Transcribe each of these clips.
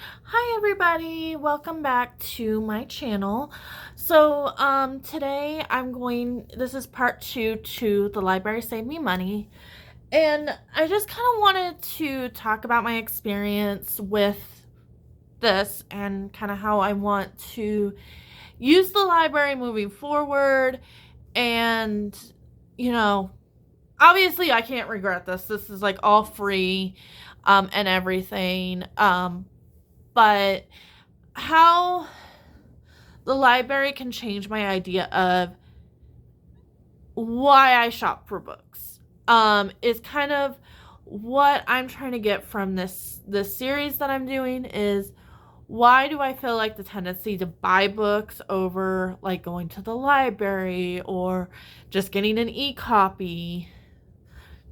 Hi everybody, welcome back to my channel. Today this is part 2 to The Library Saved Me Money. And I just kind of wanted to talk about my experience with this and kind of how I want to use the library moving forward. And, you know, obviously I can't regret this. This is like all free and everything. But how the library can change my idea of why I shop for books. Is kind of what I'm trying to get from this series that I'm doing is why do I feel like the tendency to buy books over like going to the library or just getting an e-copy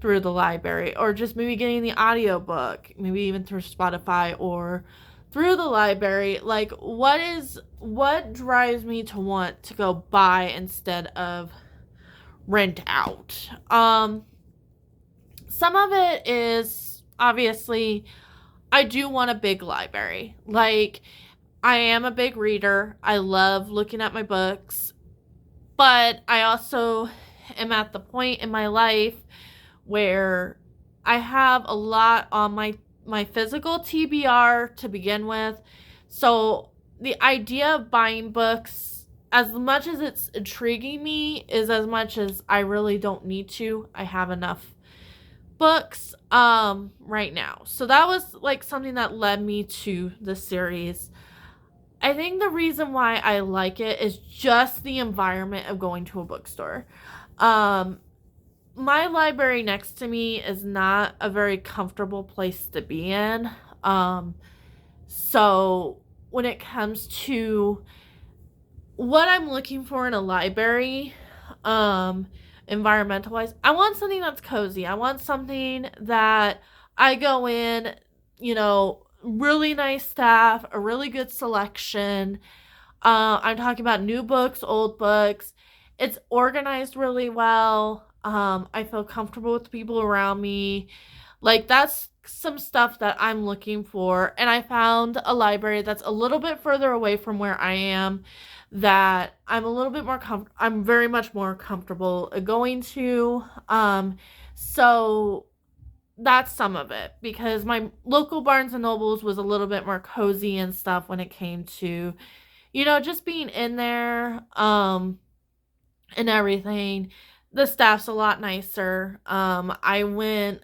through the library or just maybe getting the audiobook, maybe even through Spotify or through the library. Like what drives me to want to go buy instead of rent out? Some of it is obviously I do want a big library. Like I am a big reader. I love looking at my books, but I also am at the point in my life where I have a lot on my physical TBR to begin with. So the idea of buying books, as much as it's intriguing me, is as much as I really don't need to. I have enough books right now. So that was like something that led me to the series. I think the reason why I like it is just the environment of going to a bookstore. Um my library next to me is not a very comfortable place to be in. So when it comes to what I'm looking for in a library, environmental wise, I want something that's cozy. I want something that I go in, really nice staff, a really good selection. I'm talking about new books, old books. It's organized really well. I feel comfortable with the people around me. Like, that's some stuff that I'm looking for. And I found a library that's a little bit further away from where I am that I'm a little bit more I'm very much more comfortable going to. So that's some of it, because my local Barnes and Nobles was a little bit more cozy and stuff when it came to just being in there, and everything. The staff's a lot nicer. I went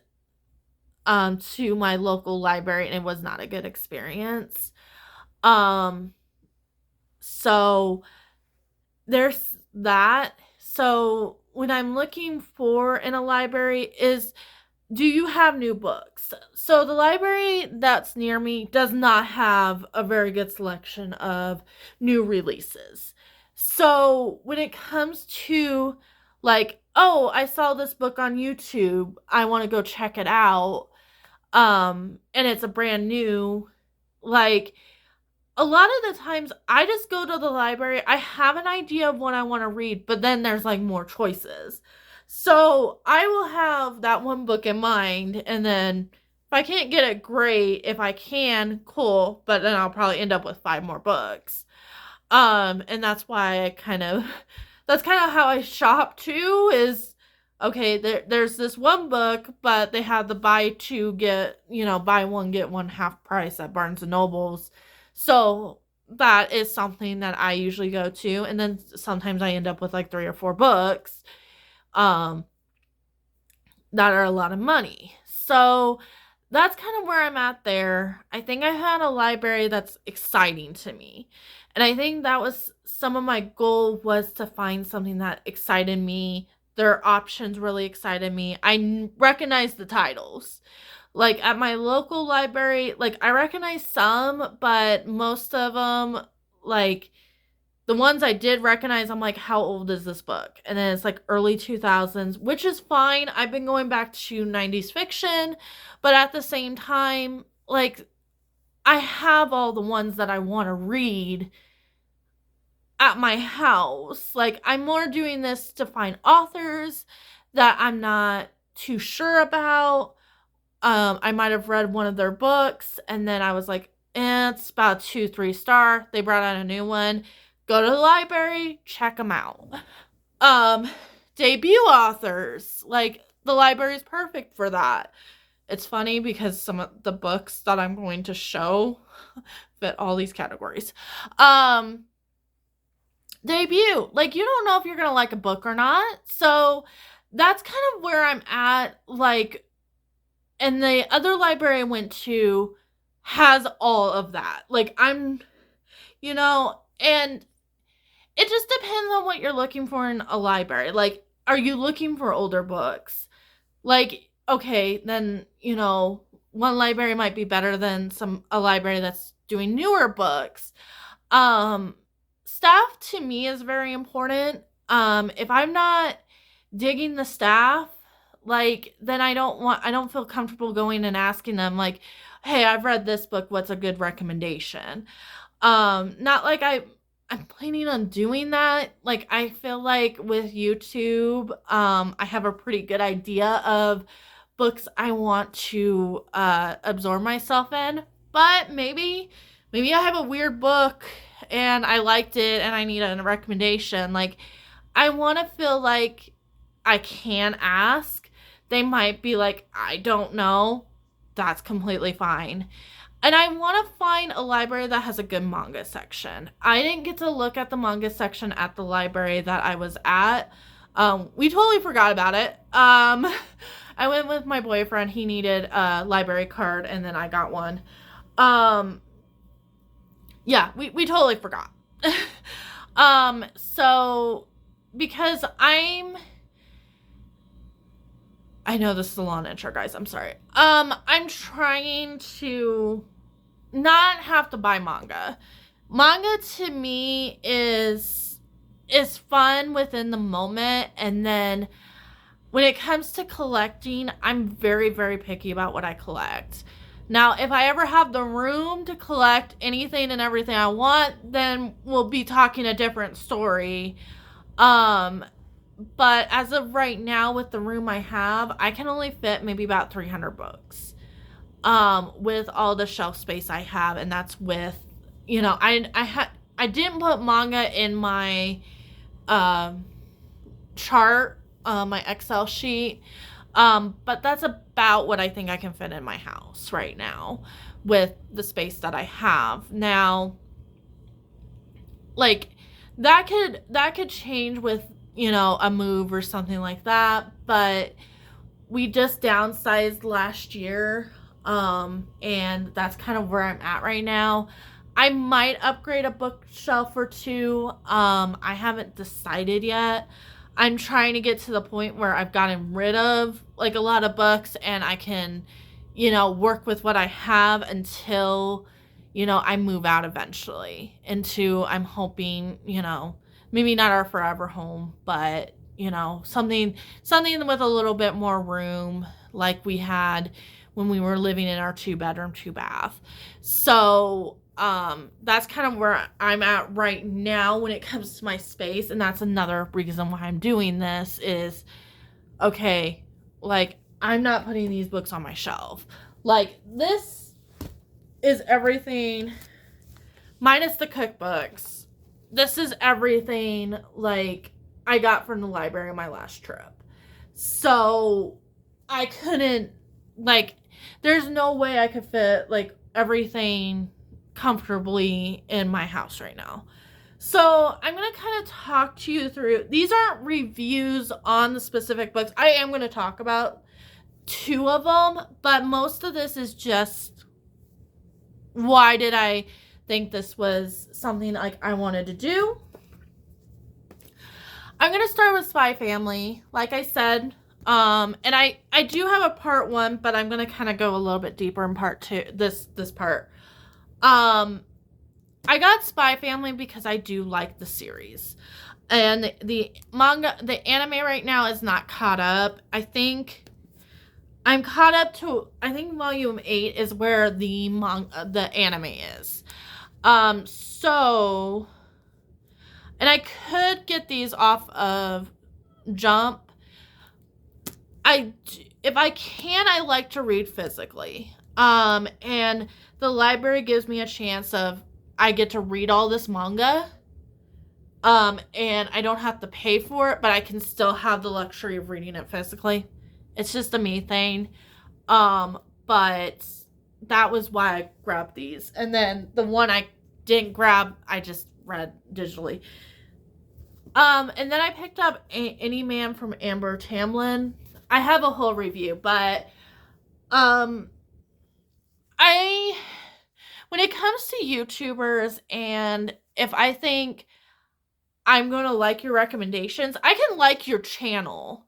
to my local library and it was not a good experience. Um, so there's that. So when I'm looking for in a library is, do you have new books? So the library that's near me does not have a very good selection of new releases. So when it comes to like, oh, I saw this book on YouTube, I want to go check it out, and it's a brand new, like, a lot of the times I just go to the library. I have an idea of what I want to read, but then there's like more choices. So I will have that one book in mind, and then if I can't get it, great. If I can, cool. But then I'll probably end up with 5 more books. And that's why that's kind of how I shop too. Is okay. There's this one book, but they have the buy one get one half price at Barnes and Nobles. So that is something that I usually go to, and then sometimes I end up with like 3 or 4 books um that are a lot of money. So that's kind of where I'm at there. I think I had a library that's exciting to me. And I think that was some of my goal, was to find something that excited me. Their options really excited me. I recognize the titles. Like at my local library, like I recognize some, but most of them, like the ones I did recognize, I'm like, how old is this book? And then it's like early 2000s, which is fine. I've been going back to 90s fiction, but at the same time, like, I have all the ones that I want to read at my house. Like, I'm more doing this to find authors that I'm not too sure about. I might have read one of their books and then I was like, It's about 2-3 star. They brought out a new one. Go to the library, check them out. Debut authors, like the library is perfect for that. It's funny because some of the books that I'm going to show fit all these categories. Debut, like you don't know if you're gonna like a book or not, so that's kind of where I'm at. Like, and the other library I went to has all of that. Like, and it just depends on what you're looking for in a library. Like, are you looking for older books? Like, okay, then, one library might be better than a library that's doing newer books. Staff to me is very important. If I'm not digging the staff, like, then I don't feel comfortable going and asking them, like, hey, I've read this book, what's a good recommendation? Not like I'm planning on doing that. Like, I feel like with YouTube, I have a pretty good idea of books I want to absorb myself in. But maybe I have a weird book and I liked it and I need a recommendation. Like, I want to feel like I can ask. They might be like, I don't know. That's completely fine. And I want to find a library that has a good manga section. I didn't get to look at the manga section at the library that I was at. We totally forgot about it. I went with my boyfriend. He needed a library card, and then I got one. Yeah, we totally forgot. So, because I know this is a long intro, guys. I'm sorry. I'm trying to not have to buy manga. Manga to me is fun within the moment, and then when it comes to collecting, I'm very, very picky about what I collect. Now, if I ever have the room to collect anything and everything I want, then we'll be talking a different story. But as of right now, with the room I have, I can only fit maybe about 300 books. With all the shelf space I have, and that's with, I didn't put manga in my chart, my Excel sheet, but that's about what I think I can fit in my house right now with the space that I have. Now, like, that could change with, a move or something like that, but we just downsized last year, and that's kind of where I'm at right now. I might upgrade a bookshelf or two. I haven't decided yet. I'm trying to get to the point where I've gotten rid of, like, a lot of books, and I can, work with what I have until, I move out eventually into, I'm hoping, maybe not our forever home, but, something with a little bit more room like we had when we were living in our 2-bedroom, 2-bath. So, that's kind of where I'm at right now when it comes to my space. And that's another reason why I'm doing this is, okay, like, I'm not putting these books on my shelf. Like, this is everything minus the cookbooks. This is everything, like, I got from the library on my last trip. So, I couldn't, like, there's no way I could fit, like, everything comfortably in my house right now. So, I'm going to kind of talk to you through, these aren't reviews on the specific books. I am going to talk about 2 of them, but most of this is just, why did I think this was something like I wanted to do. I'm going to start with Spy Family, like I said. And I do have a part 1, but I'm going to kind of go a little bit deeper in part 2, this part. I got Spy Family because I do like the series. And the manga, the anime right now is not caught up. I think I'm caught up to, volume 8 is where the anime is. So, and I could get these off of Jump. If I can, I like to read physically. And the library gives me a chance of I get to read all this manga. And I don't have to pay for it, but I can still have the luxury of reading it physically. It's just a me thing. But that was why I grabbed these. And then the one I didn't grab, I just read digitally. And then I picked up Any Man from Amber Tamlin. I have a whole review, but I when it comes to YouTubers, and if I think I'm going to like your recommendations, I can like your channel.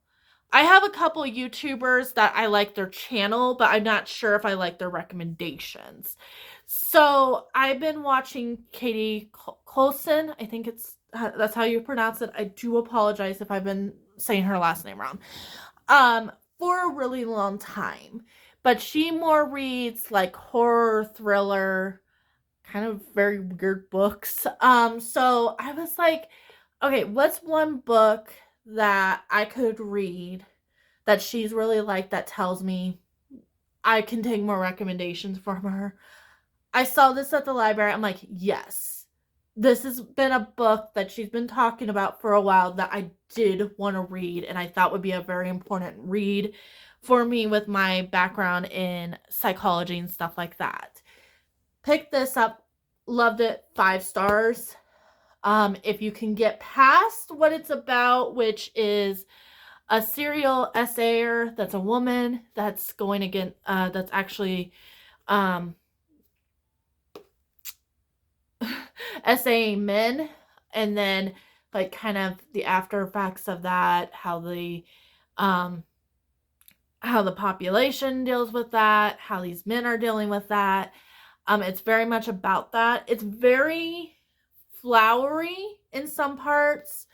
I have a couple YouTubers that I like their channel, but I'm not sure if I like their recommendations. So I've been watching Katie Colson. I think that's how you pronounce it. I do apologize if I've been saying her last name wrong. For a really long time. But she more reads like horror, thriller, kind of very weird books. So I was like, okay, what's one book that I could read that she's really liked that tells me I can take more recommendations from her? I saw this at the library. I'm like, yes, this has been a book that she's been talking about for a while that I did want to read, and I thought would be a very important read for me with my background in psychology and stuff like that. Picked this up, loved it, 5 stars. If you can get past what it's about, which is a serial essayer that's a woman that's going against, that's actually essaying men, and then like kind of the after effects of that, how the population deals with that, how these men are dealing with that. It's very much about that. It's very flowery in some parts.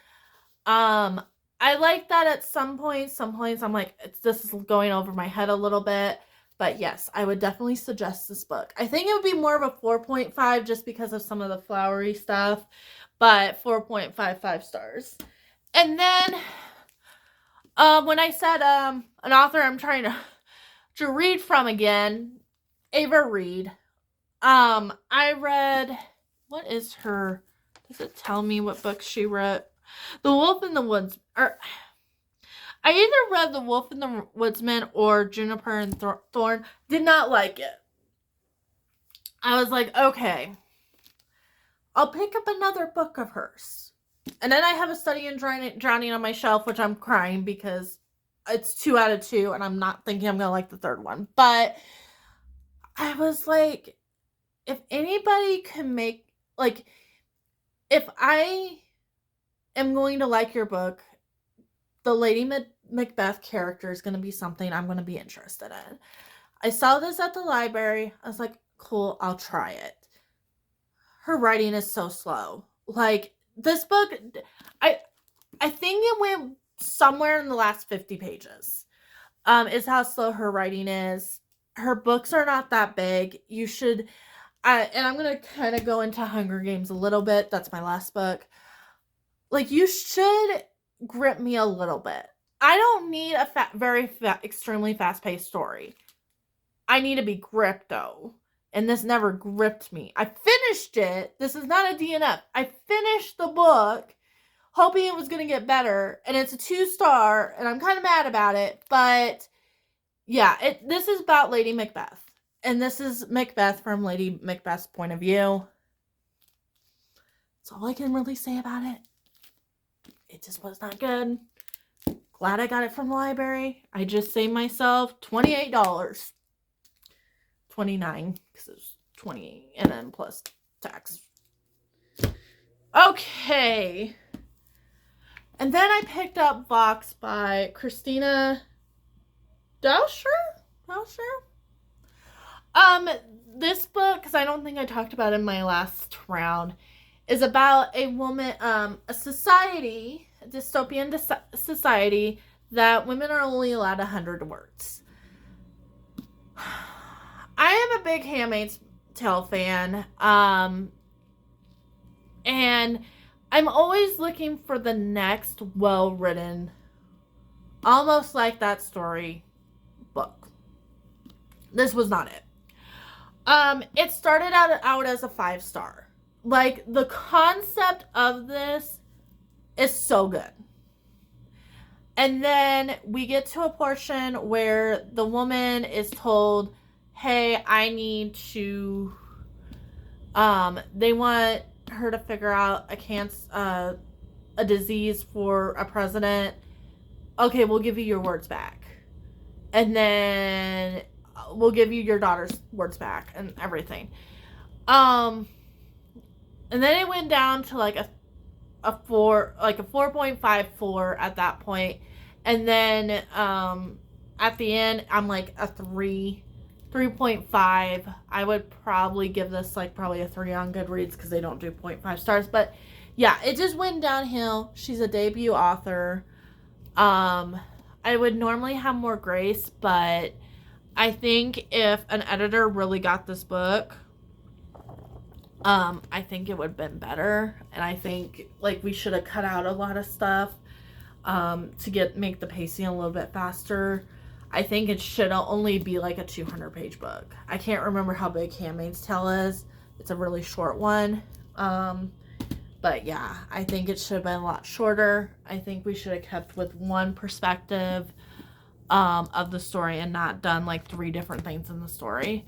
I like that at some points. Some points I'm like, this is going over my head a little bit. But yes, I would definitely suggest this book. I think it would be more of a 4.5 just because of some of the flowery stuff. But 4.55 stars. And then when I said an author I'm trying to read from again, Ava Reed. I read, what is her, does it tell me what books she wrote? The Wolf in the Woods, or I either read The Wolf and the Woodsman or Juniper and Thorn. Did not like it. I was like, okay, I'll pick up another book of hers. And then I have a Study in Drowning on my shelf, which I'm crying because it's 2 out of 2, and I'm not thinking I'm going to like the third one. But I was like, if anybody can make, like, if I am going to like your book, the Lady Macbeth character is going to be something I'm going to be interested in. I saw this at the library. I was like, cool, I'll try it. Her writing is so slow. Like, this book, I think it went somewhere in the last 50 pages. Is how slow her writing is. Her books are not that big. You should, and I'm going to kind of go into Hunger Games a little bit. That's my last book. Like, you should grip me a little bit. I don't need a extremely fast-paced story. I need to be gripped, though. And this never gripped me. I finished it. This is not a DNF. I finished the book hoping it was going to get better. And it's a 2-star. And I'm kind of mad about it. But, yeah, this is about Lady Macbeth. And this is Macbeth from Lady Macbeth's point of view. That's all I can really say about it. It just was not good. Glad I got it from the library. I just saved myself $28. $29 because it's 28 and then plus tax. Okay. And then I picked up Vox by Christina Dauscher. This book, because I don't think I talked about it in my last round, is about a woman, a society, a dystopian society that women are only allowed 100 words. I am a big Handmaid's Tale fan, and I'm always looking for the next well-written, almost like that story book. This was not it. It started out as a 5-star. Like, the concept of this is so good. And then we get to a portion where the woman is told, hey, I need to, they want her to figure out a disease for a president. Okay, we'll give you your words back. And then we'll give you your daughter's words back and everything. And then it went down to like a 4.54 at that point. And then at the end I'm like a 3.5. I would probably give this like probably a 3 on Goodreads because they don't do 0.5 stars. But yeah, it just went downhill. She's a debut author. I would normally have more grace, but I think if an editor really got this book, I think it would have been better. And I think like we should have cut out a lot of stuff to make the pacing a little bit faster. I think it should only be like a 200-page book. I can't remember how big Handmaid's Tale is. It's a really short one. But yeah, I think it should have been a lot shorter. I think we should have kept with one perspective of the story and not done like 3 different things in the story.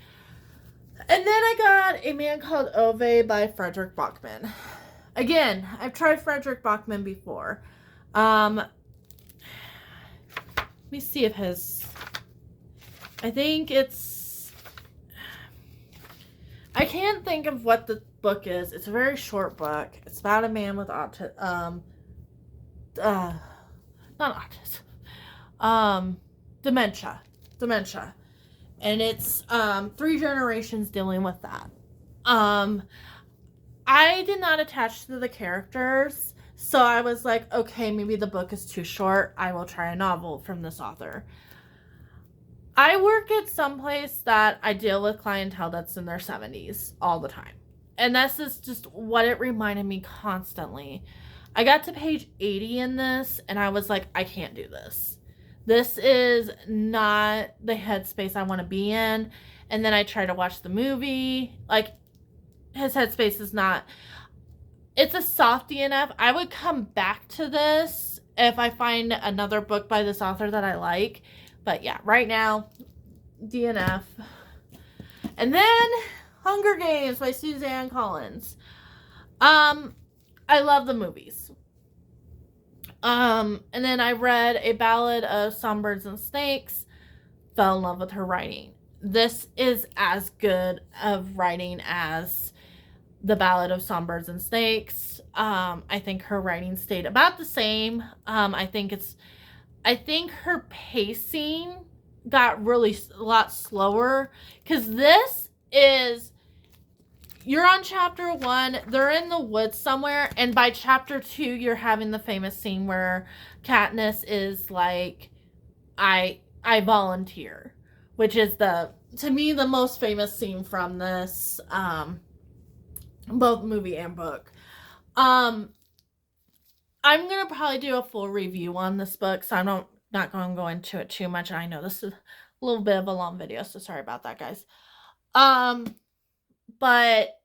And then I got A Man Called Ove by Frederick Bachman. Again, I've tried Frederick Bachman before. Let me see if I think it's... I can't think of what the book is. It's a very short book. It's about a man with dementia. And it's 3 generations dealing with that. I did not attach to the characters, so I was like, okay, maybe the book is too short. I will try a novel from this author. I work at some place that I deal with clientele that's in their 70s all the time. And this is just what it reminded me constantly. I got to page 80 in this, and I was like, I can't do this. This is not the headspace I want to be in. And then I try to watch the movie. Like, his headspace is not... It's a softy enough. I would come back to this if I find another book by this author that I like. But yeah, right now, DNF. And then Hunger Games by Suzanne Collins. I love the movies. And then I read A Ballad of Songbirds and Snakes. Fell in love with her writing. This is as good of writing as The Ballad of Songbirds and Snakes. I think her writing stayed about the same. I think her pacing got really a lot slower, because this is, you're on chapter 1, they're in the woods somewhere, and by chapter 2 you're having the famous scene where Katniss is like, I volunteer, which is to me the most famous scene from this both movie and book. I'm going to probably do a full review on this book, so I'm not going to go into it too much. I know this is a little bit of a long video, so sorry about that, guys. But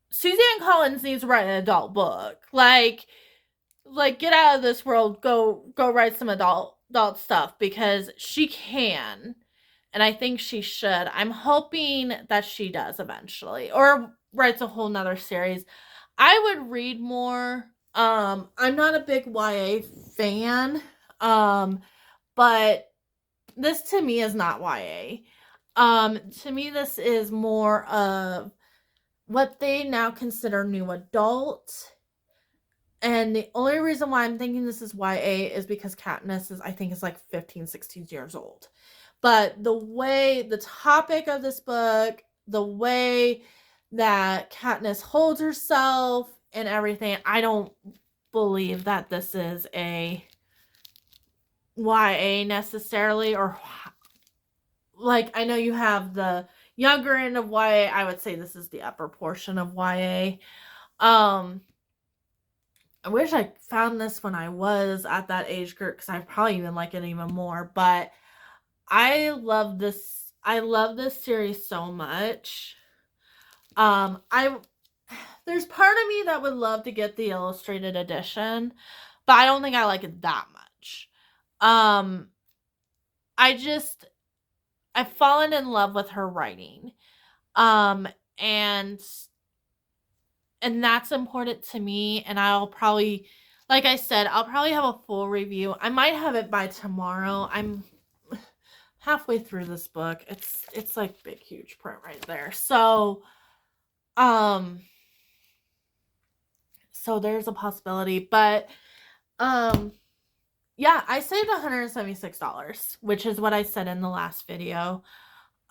Suzanne Collins needs to write an adult book. Like get out of this world, go write some adult stuff, because she can, and I think she should. I'm hoping that she does eventually, or writes a whole nother series. I would read more. I'm not a big YA fan, but this to me is not YA. To me, this is more of what they now consider new adult. And the only reason why I'm thinking this is YA is because Katniss is like 15, 16 years old. But the topic of this book, the way that Katniss holds herself and everything, I don't believe that this is a YA necessarily, or like, I know you have the younger end of YA. I would say this is the upper portion of YA. I wish I found this when I was at that age group, because I probably even like it even more. But I love this. I love this series so much. I there's part of me that would love to get the illustrated edition, but I don't think I like it that much. Um, I just I've fallen in love with her writing. Um, and that's important to me, and I'll probably, like I said, I'll probably have a full review. I might have it by tomorrow. I'm halfway through this book. It's like big huge print right there. Um so there's a possibility, but yeah, I saved $176, which is what I said in the last video.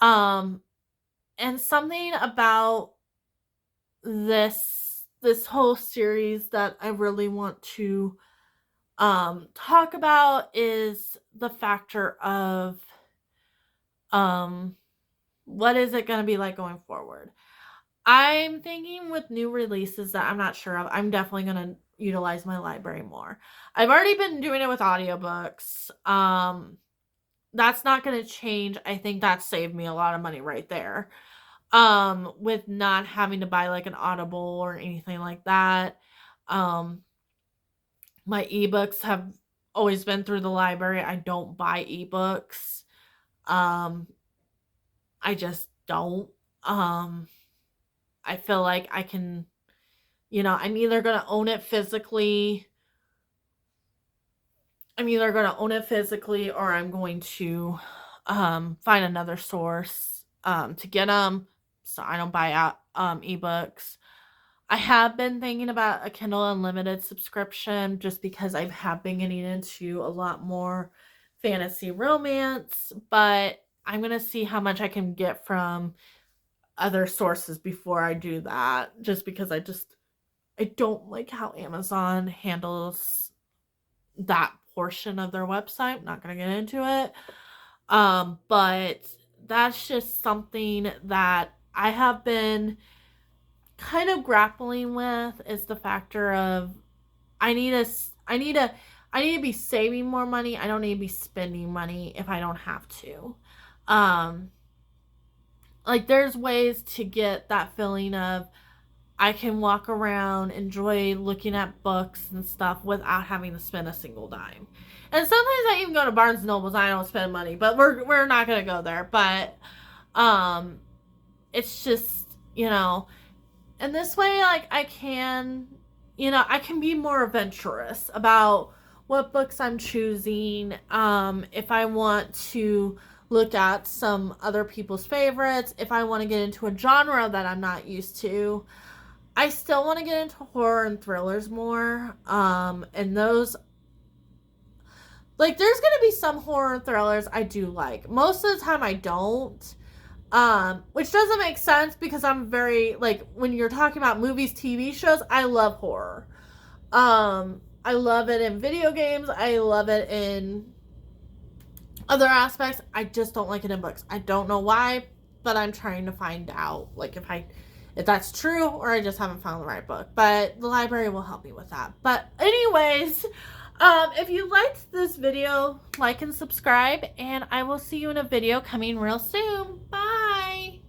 And something about this whole series that I really want to talk about is the factor of what is it going to be like going forward. I'm thinking with new releases that I'm not sure of, I'm definitely going to utilize my library more. I've already been doing it with audiobooks. That's not going to change. I think that saved me a lot of money right there. With not having to buy like an Audible or anything like that. My ebooks have always been through the library. I don't buy ebooks. I just don't. I feel like I can, I'm either going to own it physically. Or I'm going to find another source to get them so I don't buy out ebooks. I have been thinking about a Kindle Unlimited subscription just because I have been getting into a lot more fantasy romance, but I'm going to see how much I can get from other sources before I do that, just because I don't like how Amazon handles that portion of their website. I'm not going to get into it. But that's just something that I have been kind of grappling with, is the factor of I need to be saving more money. I don't need to be spending money if I don't have to. Like there's ways to get that feeling of I can walk around, enjoy looking at books and stuff without having to spend a single dime. And sometimes I even go to Barnes and Nobles and I don't spend money, but we're not gonna go there. But it's just, and this way, like I can be more adventurous about what books I'm choosing. If I want to look at some other people's favorites, if I want to get into a genre that I'm not used to. I still want to get into horror and thrillers more. And those, like, there's going to be some horror thrillers I do like. Most of the time I don't. Which doesn't make sense because I'm very, like, when you're talking about movies, TV shows, I love horror. I love it in video games. I love it in other aspects. I just don't like it in books. I don't know why, but I'm trying to find out, like, if that's true, or I just haven't found the right book. But the library will help me with that. But anyways, if you liked this video, like and subscribe, and I will see you in a video coming real soon. Bye!